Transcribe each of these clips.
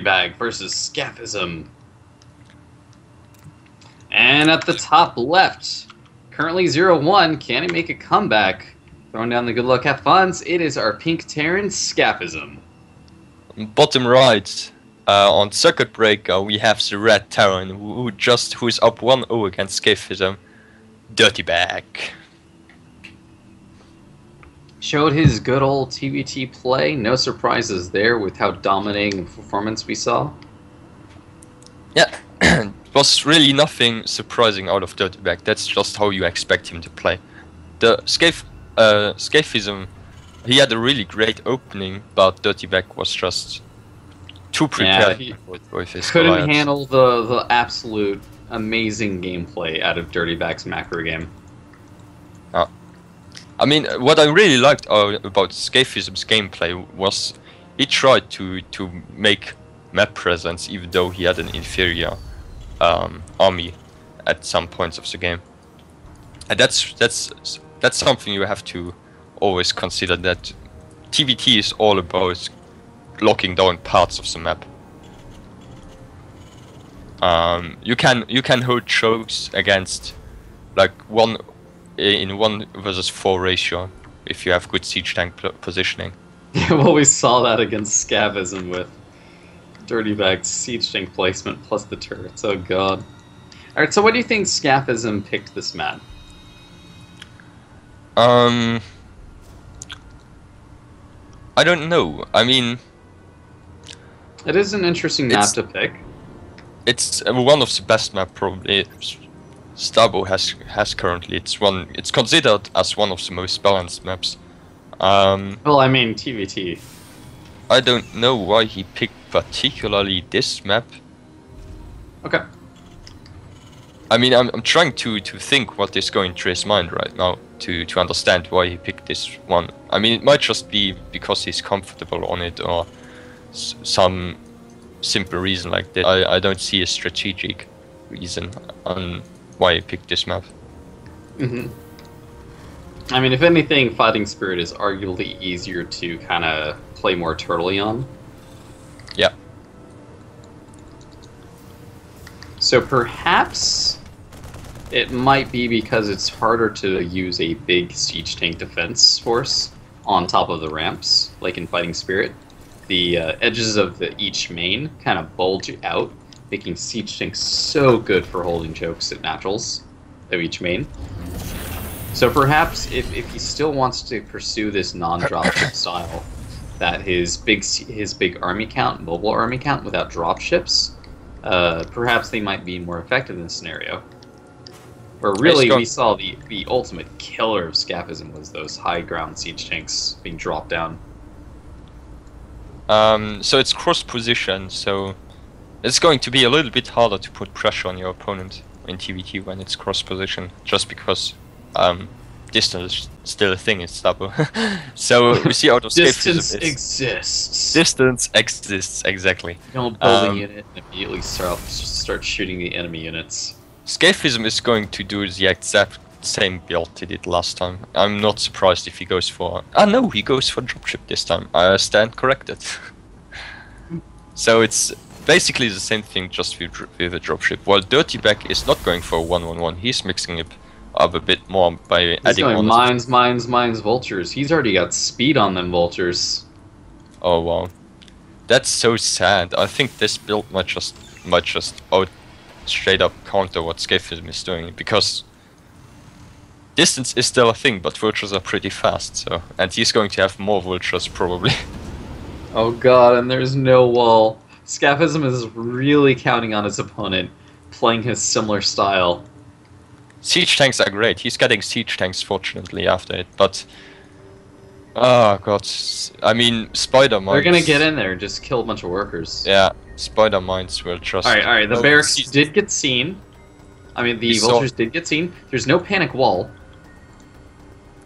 Dirtybag versus Scaphism. And at the top left, currently 0-1, can he make a comeback? Throwing down the good luck, have funs, it is our pink Terran, Scaphism. Bottom right, on circuit breaker, we have the red Terran who is up 1-0 against Scaphism, Dirtybag. Showed his good old TVT play, no surprises there with how dominating the performance we saw. Yeah, was really nothing surprising out of Dirtybag, that's just how you expect him to play. The Scaphism, he had a really great opening, but Dirtybag was just too prepared with his couldn't Goliaths. handle the absolute amazing gameplay out of Dirtybag's macro game. I mean, what I really liked about Scaphism's gameplay was he tried to make map presence even though he had an inferior army at some points of the game. And that's something you have to always consider, that TVT is all about locking down parts of the map. You can hold chokes against like 1 versus 4 ratio if you have good siege tank positioning. Well, we saw that against Scaphism with Dirtybag's siege tank placement plus the turrets. Oh god. Alright, so what do you think Scaphism picked this map? I don't know. I mean, it is an interesting map to pick. It's one of the best map probably Stabo has currently. It's considered as one of the most balanced maps. Well, I mean TVT. I don't know why he picked particularly this map. Okay. I mean, I'm trying to think what is going through his mind right now to understand why he picked this one. I mean, it might just be because he's comfortable on it or some simple reason like that. I don't see a strategic reason on why he picked this map. I mean, if anything, Fighting Spirit is arguably easier to kind of play more turtley on. Yeah. So perhaps it might be because it's harder to use a big siege tank defense force on top of the ramps, like in Fighting Spirit. The edges of each main kind of bulge out, making siege tanks so good for holding chokes at naturals of each main. So perhaps if he still wants to pursue this non-dropship style, that his big army count, mobile army count without dropships, perhaps they might be more effective in this scenario. Where really we saw the ultimate killer of Scaphism was those high ground siege tanks being dropped down. So it's cross position, so it's going to be a little bit harder to put pressure on your opponent in TVT when it's cross position, just because distance is still a thing in Stabo. So we see out of Distance exists. Distance exists, exactly. Don't build a unit and immediately start shooting the enemy units. Scaphism is going to do the exact same build he did last time. I'm not surprised if he goes for... Ah no, he goes for dropship this time. I stand corrected. So it's basically the same thing, just with a dropship. While Dirtybag is not going for a 1-1-1, he's mixing it up a bit more by adding on... Mines, vultures. He's already got speed on them vultures. Oh wow. That's so sad. I think this build might just straight up counter what Scaphism is doing, because distance is still a thing, but vultures are pretty fast, so... And he's going to have more vultures, probably. Oh god, and there's no wall. Scaphism is really counting on his opponent, playing his similar style. Siege tanks are great. He's getting siege tanks, fortunately, after it, but... Oh god, I mean, spider mines... They're gonna get in there and just kill a bunch of workers. Yeah, spider mines will just... Alright, the barracks did get seen. I mean, the vultures did get seen. There's no panic wall.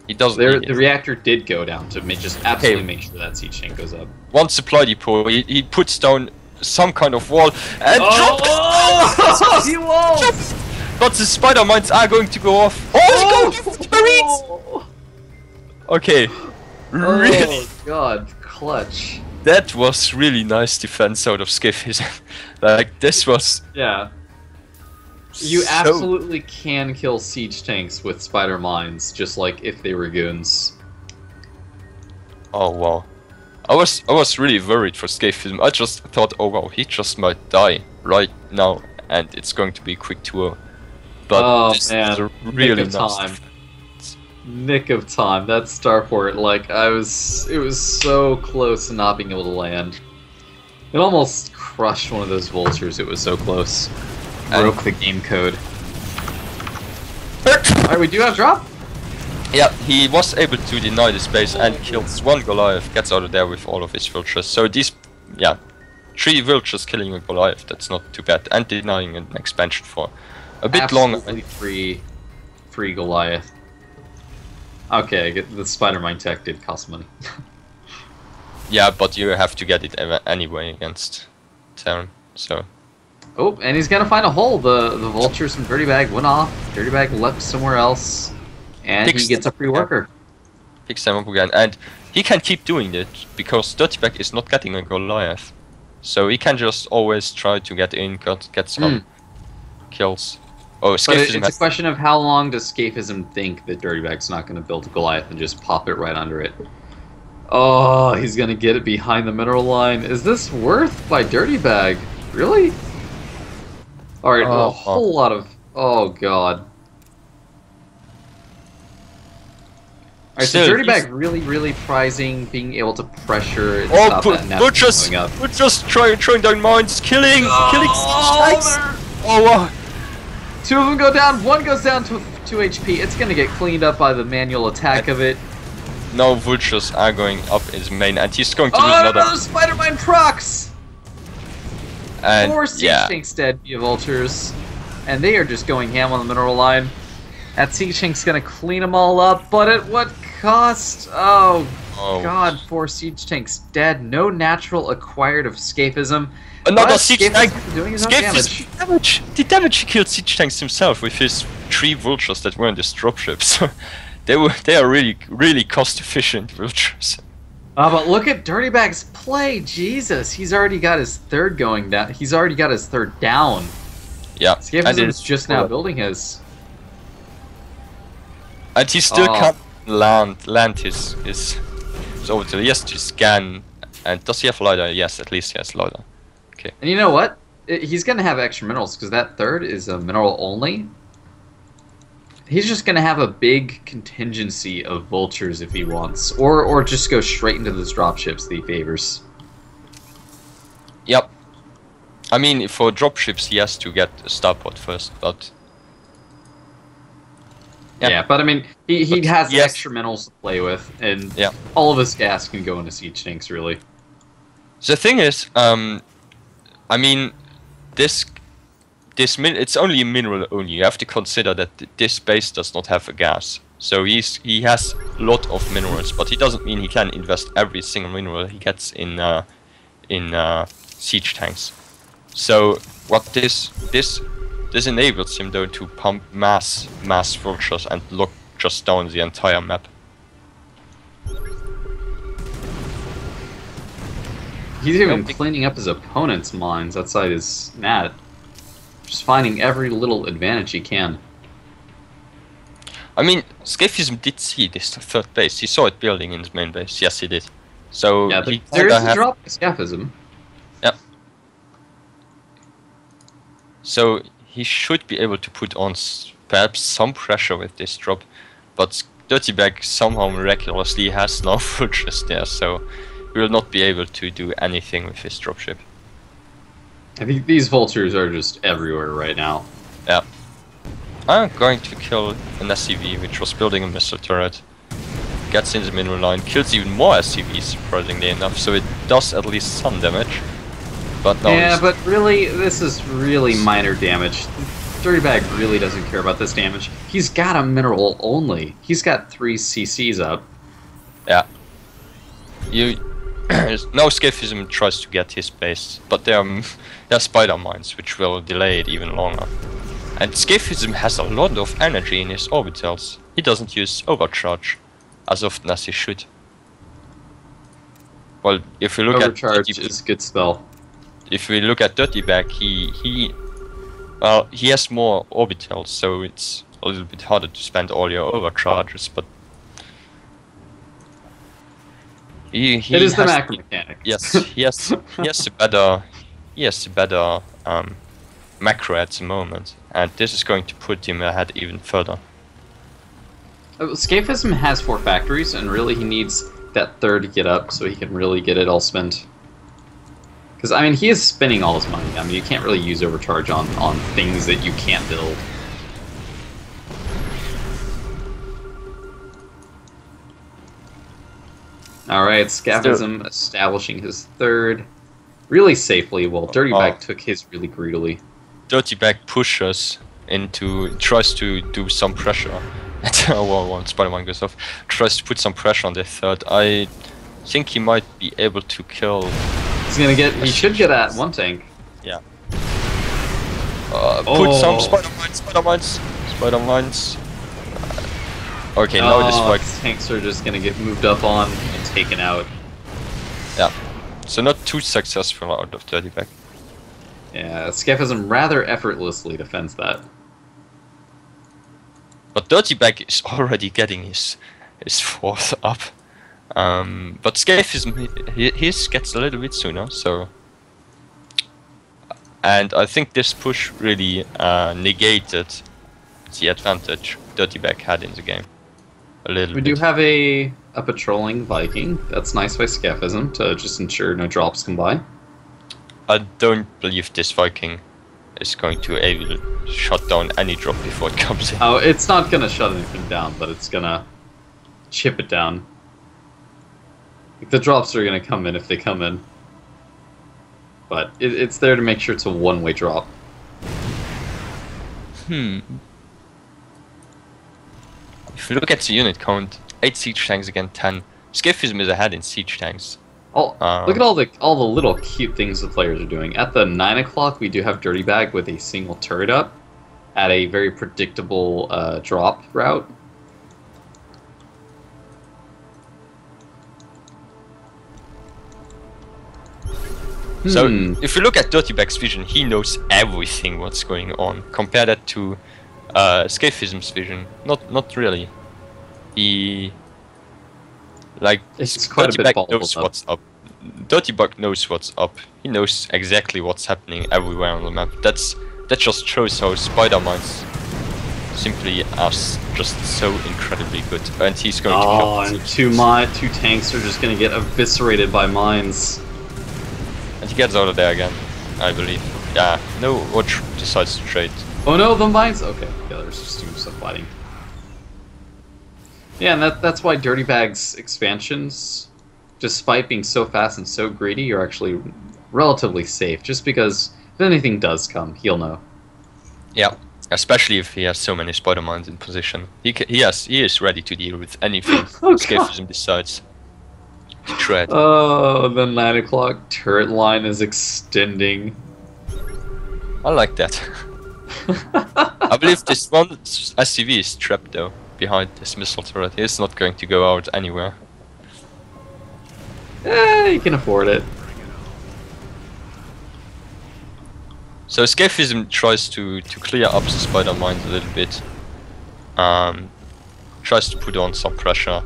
He doesn't. The reactor did go down to just absolutely make sure that siege tank goes up. One supply depot, he puts down some kind of wall and drops. He won't. But the spider mines are going to go off. Oh, he's going to Marines! Okay. Really? Oh god, clutch. that was really nice defense out of Scaphism. Like, this was... Yeah. You so- absolutely can kill siege tanks with spider mines, just like if they were goons. Oh wow. I was really worried for Scaphism. I just thought, oh wow, he just might die right now, and it's going to be a quick 2-0. But Oh this man, is a really nick of nice time. defense. Nick of time. That starport, like it was so close to not being able to land. It almost crushed one of those vultures. It was so close. Broke the game code. Alright, we do have drop. Yeah, he was able to deny the space and kills one Goliath, gets out of there with all of his vultures. So these, yeah, 3 vultures killing a Goliath, that's not too bad. And denying an expansion for a bit longer. Absolutely free Goliath. Okay, the spider mine tech did cost money. Yeah, but you have to get it anyway against Terran, so... Oh, and he's gonna find a hole. The vultures from Dirtybag went off. Dirtybag left somewhere else. And he gets a free worker. Picks them up again, and he can keep doing it because Dirtybag is not getting a Goliath, so he can just always try to get in, get some kills. Oh, But Scaphism it's a question of how long does Scaphism think that Dirtybag's not going to build a Goliath and just pop it right under it. Oh, he's going to get it behind the mineral line. Is this worth by Dirtybag? Really? Alright, a whole lot of... Oh, God. Alright, so Dirtybag really prizing being able to pressure and stop that nest from going up. we're just throwing down mines, killing tanks. Oh wow. 2 of them go down, 1 goes down to 2 HP. It's gonna get cleaned up by the manual attack of it. No vultures are going up his main, and he's going to lose another spider mine procs! And 4 siege tanks dead via vultures. And they are just going ham on the mineral line. That siege tank's gonna clean them all up, but at what cost? Oh God, 4 siege tanks dead. No natural acquired of Scaphism. Another siege tank! Doing his own damage. The damage he killed siege tanks himself with his 3 vultures that were in this dropship. So they are really cost efficient vultures. But look at Dirtybag's play. Jesus, he's already got his 3rd going down. He's already got his 3rd down. Yeah, Scaphism's just now building his. And he still can't land his orbital. He has to scan. And does he have LiDAR? Yes, at least he has LiDAR. Okay. And you know what? He's gonna have extra minerals because that 3rd is a mineral only. He's just gonna have a big contingency of vultures if he wants, or just go straight into those dropships that he favors. Yep. I mean, for dropships he has to get a starport first, but. Yeah, but I mean, he has extra minerals to play with, and all of his gas can go into siege tanks, really. The thing is, I mean, it's only a mineral only. You have to consider that this base does not have a gas, so he has a lot of minerals, but it doesn't mean he can invest every single mineral he gets in siege tanks. So what this enables him though to pump mass vultures and lock just down the entire map. He's even cleaning up his opponent's mines outside his mat. Just finding every little advantage he can. I mean, Scaphism did see this 3rd base. He saw it building in his main base. Yes, he did. So yeah, there is a drop in Scaphism. Yep. So he should be able to put on perhaps some pressure with this drop, but Dirtybag somehow miraculously has no vultures there, so he will not be able to do anything with his dropship. I think these vultures are just everywhere right now. Yeah. I'm going to kill an SCV which was building a missile turret. Gets in the mineral line, kills even more SCVs surprisingly enough, so it does at least some damage. But no, yeah, but really, this is really minor damage. Dirtybag really doesn't care about this damage. He's got a mineral only. He's got 3 CCs up. Yeah. No Scaphism tries to get his base, but there are spider mines which will delay it even longer. And Scaphism has a lot of energy in his orbitals. He doesn't use overcharge as often as he should. Well, if we look Overcharge at is a good spell. if we look at Dirtybag, he has more orbitals, so it's a little bit harder to spend all your overcharges, but he It is the has, macro mechanic. yes, he has a better macro at the moment, and this is going to put him ahead even further. Scaphism has 4 factories, and really he needs that third to get up so he can really get it all spent. Because, I mean, he is spending all his money. I mean, you can't really use overcharge on things that you can't build. Alright, Scaphism establishing his third really safely, while Dirtybag took his really greedily. Dirtybag pushes tries to do some pressure. Well, once Spider-Man goes off, tries to put some pressure on the third. I think he might be able to kill. He should get at one tank. Yeah. Put some spider mines. Okay, now this fight. Tanks are just gonna get moved up on and taken out. Yeah. So not too successful out of Dirtybag. Yeah, Scaphism rather effortlessly defends that. But Dirtybag is already getting his fourth up. But Scaphism, his gets a little bit sooner, so... And I think this push really negated the advantage Dirtybag had in the game. A little bit. We do have a patrolling Viking. That's nice by Scaphism to just ensure no drops come by. I don't believe this Viking is going to able to shut down any drop before it comes in. Oh, it's not gonna shut anything down, but it's gonna chip it down. Like, the drops are gonna come in if they come in. But it's there to make sure it's a one-way drop. If you look at the unit count, 8 siege tanks against 10. Scaphism is ahead in siege tanks. Oh, look at all the little cute things the players are doing. At the 9 o'clock, we do have Dirtybag with a single turret up at a very predictable drop route. So, if you look at Dirtybag's vision, he knows everything what's going on. Compare that to Scaphism's vision. Not really. It's quite a bit Dirtybag knows what's up. Dirtybag knows what's up. He knows exactly what's happening everywhere on the map. That just shows how Spider-Mines simply are just so incredibly good. And he's going to kill. And two tanks are just going to get eviscerated by mines. And he gets out of there again, I believe. Yeah, no, or decides to trade. Oh no, the mines! Okay, yeah, there's just too much stuff fighting. Yeah, and that's why Dirtybag's expansions, despite being so fast and so greedy, are actually relatively safe, just because if anything does come, he'll know. Yeah, especially if he has so many Spider-Mines in position. He is ready to deal with anything Scaphism decides to tread. Oh, the 9 o'clock turret line is extending. I like that. I believe this one SCV is trapped though, behind this missile turret. He's not going to go out anywhere. You can afford it. So Scaphism tries to clear up the spider mines a little bit. Tries to put on some pressure.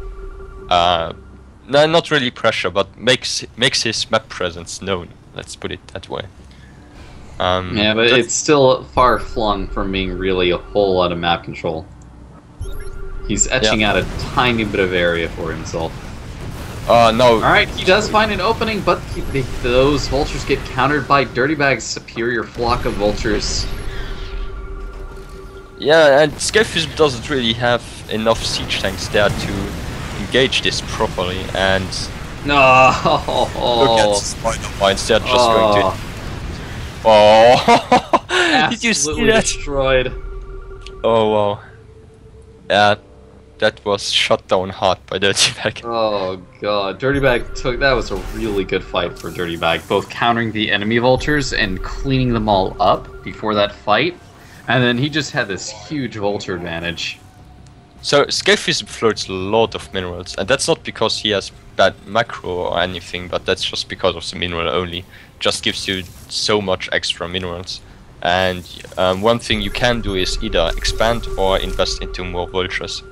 No, not really pressure, but makes his map presence known. Let's put it that way. Yeah, but it's still far flung from being really a whole lot of map control. He's etching out a tiny bit of area for himself. No. Alright, he does find an opening, but those vultures get countered by Dirtybag's superior flock of vultures. Yeah, and Scaphism doesn't really have enough siege tanks there to engage this properly, and... No. Look at the spider mines, they're just going to... Oh! Did you see that? Destroyed. Oh wow. Yeah, that was shut down hard by Dirtybag. Oh god, Dirtybag that was a really good fight for Dirtybag, both countering the enemy vultures and cleaning them all up before that fight. And then he just had this huge vulture advantage. So Scaphism floats a lot of minerals, and that's not because he has bad macro or anything, but that's just because of the mineral only. Just gives you so much extra minerals. And one thing you can do is either expand or invest into more vultures.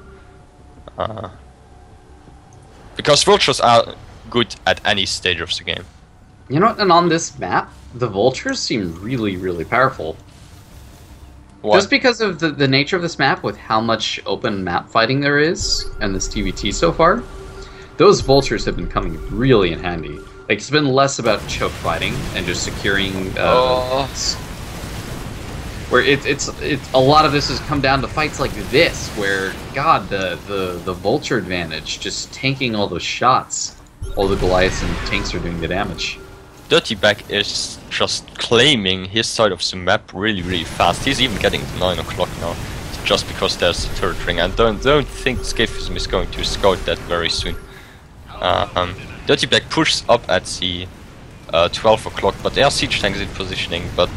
Because vultures are good at any stage of the game. You know, and on this map, the vultures seem really, really powerful. Why? Just because of the nature of this map, with how much open map fighting there is, and this TVT so far, those vultures have been coming really in handy. Like, it's been less about choke fighting and just securing. Where it's a lot of this has come down to fights like this, where God, the vulture advantage, just tanking all those shots, while the Goliaths and tanks are doing the damage. Dirtybag is just claiming his side of the map really, really fast. He's even getting to 9 o'clock now, just because there's a turret ring. And don't think Scaphism is going to scout that very soon. Dirtybag pushes up at the 12 o'clock, but there are siege tanks in positioning. But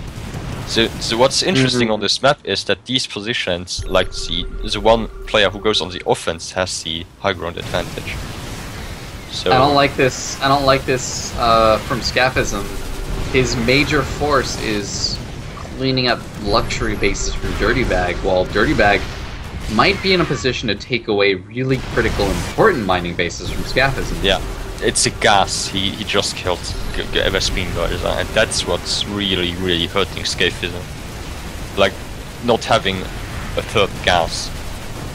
so what's interesting on this map is that these positions, like the one player who goes on the offense, has the high ground advantage. So I don't like this. I don't like this from Scaphism. His major force is cleaning up luxury bases from Dirtybag, while Dirtybag might be in a position to take away really critical, important mining bases from Scaphism. Yeah, it's a gas. He just killed Vespine guys, and that's what's really, really hurting Scaphism. Like, not having a third gas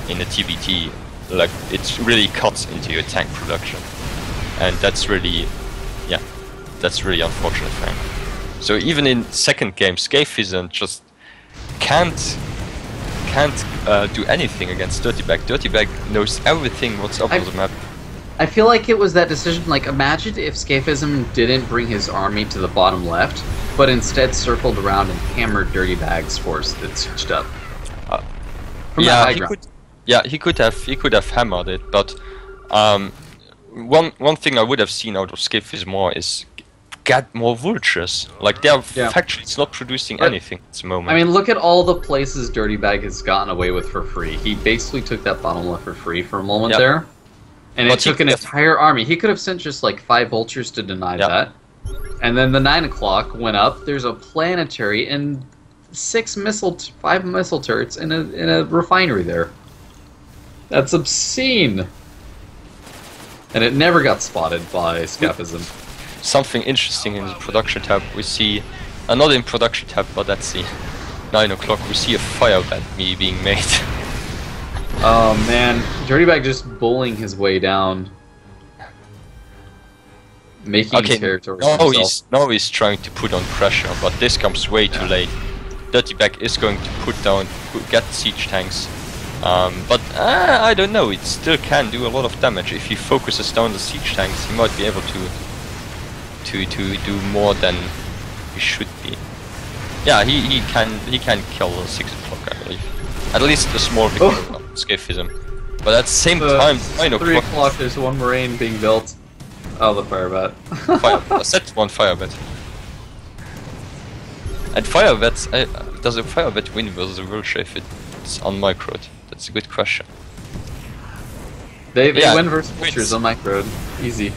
in a TVT, like, it really cuts into your tank production. And that's really, yeah, that's really unfortunate for him. So even in second game, Scaphism just can't do anything against Dirtybag. Dirtybag knows everything what's up on the map. I feel like it was that decision. Like, imagine if Scaphism didn't bring his army to the bottom left, but instead circled around and hammered Dirtybag's force that switched up. Yeah, he could have hammered it, but one thing I would have seen out of Scaphism more is get more vultures. Like, their factory's not producing anything at the moment. I mean, look at all the places Dirtybag has gotten away with for free. He basically took that bottom left for free for a moment there. And it took an entire army. He could have sent just like 5 vultures to deny that. And then the 9 o'clock went up. There's a planetary and 5 missile turrets in a refinery there. That's obscene. And it never got spotted by Scaphism. Something interesting in the production tab, we see, not in production tab, but that's the 9 o'clock, we see a fire vent being made. Oh man, Dirtybag just bowling his way down. Making territory for himself. Now he's trying to put on pressure, but this comes way too late. Dirtybag is going to get siege tanks. But I don't know, it still can do a lot of damage. If he focuses down the siege tanks, he might be able to do more than he should be. Yeah, he can kill 6 o'clock, I believe. At least a small victory of Scaphism. But at the same time, 9 o'clock. 3 o'clock, there's one Marine being built. Oh, the fire vat. I said one fire vat. And fire vats, does a fire vat win versus a vulture if it's on microed? That's a good question. They win versus vultures on microed. Easy.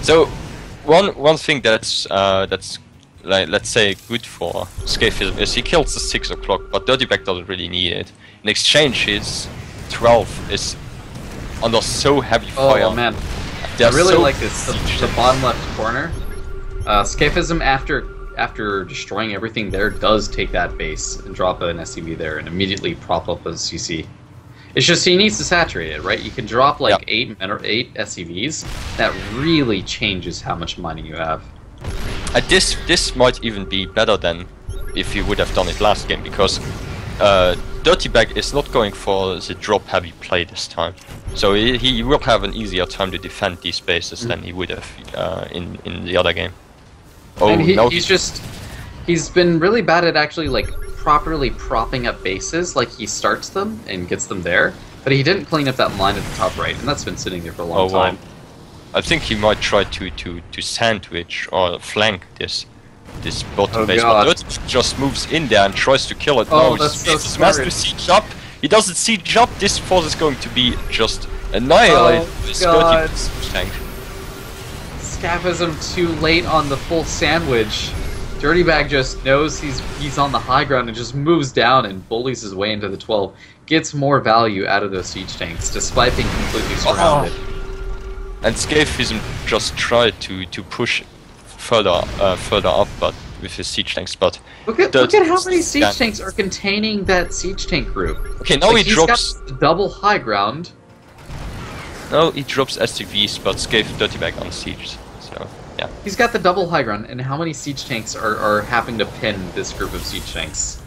So one thing that's like, let's say good for Scaphism is he kills the 6 o'clock, but Dirtybag doesn't really need it. In exchange, his 12 is under so heavy fire. Oh man, I really like this. The bottom left corner. Scaphism, after destroying everything there, does take that base and drop an SCV there and immediately prop up a CC. It's just he needs to saturate it, right? You can drop like 8 SCVs. That really changes how much mining you have. This might even be better than if he would have done it last game, because Dirtybag is not going for the drop heavy play this time. So he will have an easier time to defend these bases than he would have in the other game. Oh, and he's been really bad at actually like properly propping up bases. Like, he starts them and gets them there, but he didn't clean up that line at the top right, and that's been sitting there for a long time. I think he might try to sandwich or flank this bottom base, but Dirtybag just moves in there and tries to kill it. Oh, that's so smart. He has to siege up. He doesn't siege up. This force is going to be just annihilated. Oh, This God. 30 siege tank. Scaphism too late on the full sandwich. Dirtybag just knows he's on the high ground and just moves down and bullies his way into the 12. Gets more value out of those siege tanks, despite being completely surrounded. And Scaphism just tried to push further up, but with his siege tanks. But Look at how many siege tanks are containing that siege tank group. Okay, now Like, he drops. Got the double high ground. No, he drops STVs, but Dirtybag on siege. So yeah. He's got the double high ground, and how many siege tanks are having to pin this group of siege tanks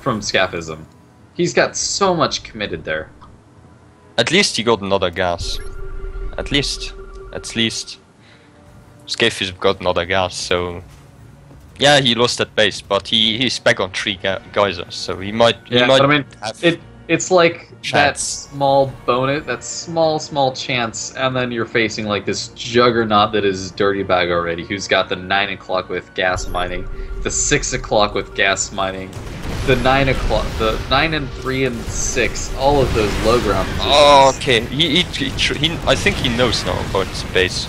from Scaphism? He's got so much committed there. At least he got another gas. At least. Scaphism got another gas, so yeah, he lost that base, but he's back on 3 geysers, so he might. Yeah, but I mean, it's like chance. that small bonus, that small chance, and then you're facing like this juggernaut that is Dirtybag already, who's got the 9 o'clock with gas mining, the 6 o'clock with gas mining, the 9 o'clock, the 9 and 3 and 6, all of those low ground positions. Oh, okay. I think he knows now about his base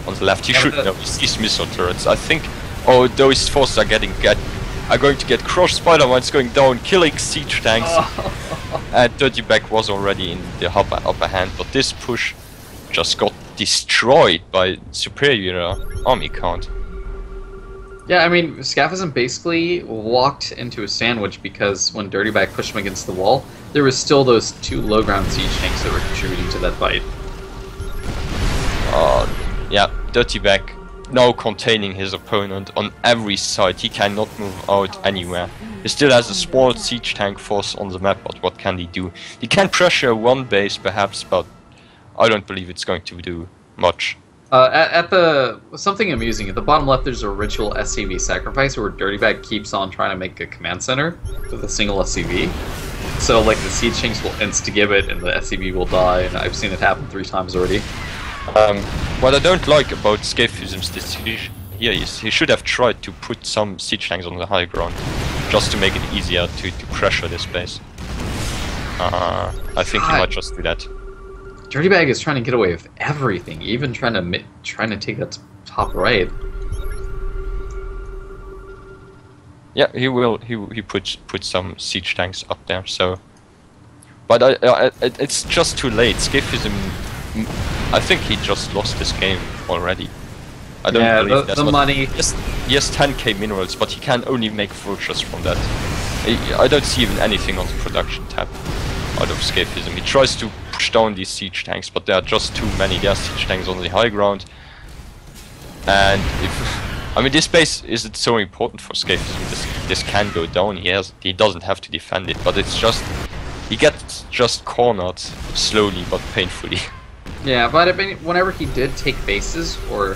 on the left. He should know. These missile turrets. I think. Oh, those forces are going to get crushed. Spider-Man's going down, killing siege tanks. And Dirtybag was already in the upper hand, but this push just got destroyed by superior army count. Yeah, I mean, Scaphism basically walked into a sandwich because when Dirtybag pushed him against the wall, there was still those 2 low ground siege tanks that were contributing to that fight. Yeah, Dirtybag now containing his opponent on every side. He cannot move out anywhere. He still has a small siege tank force on the map, but what can he do? He can pressure one base perhaps, but I don't believe it's going to do much. Something amusing, at the bottom left there's a ritual SCV sacrifice where Dirtybag keeps on trying to make a command center with a single SCV. So like the siege tanks will insta-give it and the SCV will die, and I've seen it happen 3 times already. What I don't like about Scaphism's decision here is he should have tried to put some siege tanks on the high ground, just to make it easier to pressure this base. I think he might just do that. Dirtybag is trying to get away with everything, even trying to take that top right. Yeah, he will. He put some siege tanks up there. So, but it's just too late. Scaphism. I think he just lost this game already. I don't believe that's the money. He has 10k minerals, but he can only make fortress from that. I don't see even anything on the production tab out of Scaphism. He tries to push down these siege tanks, but there are just too many. There are siege tanks on the high ground, and I mean, this base isn't so important for Scaphism. This can go down. He doesn't have to defend it, but it's just he gets just cornered slowly but painfully. Yeah, but I mean, whenever he did take bases or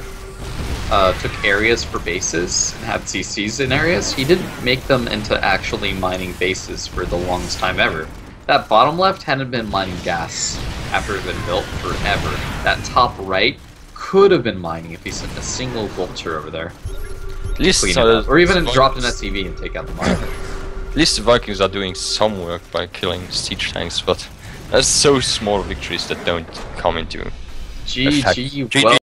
took areas for bases and had CCs in areas, he didn't make them into actually mining bases for the longest time ever. That bottom left hadn't been mining gas after it had been built forever. That top right could have been mining if he sent a single vulture over there. At least, or even dropped an SCV and take out the mine. At least the Vikings are doing some work by killing siege tanks, but there's so small victories that don't come into effect. GG, well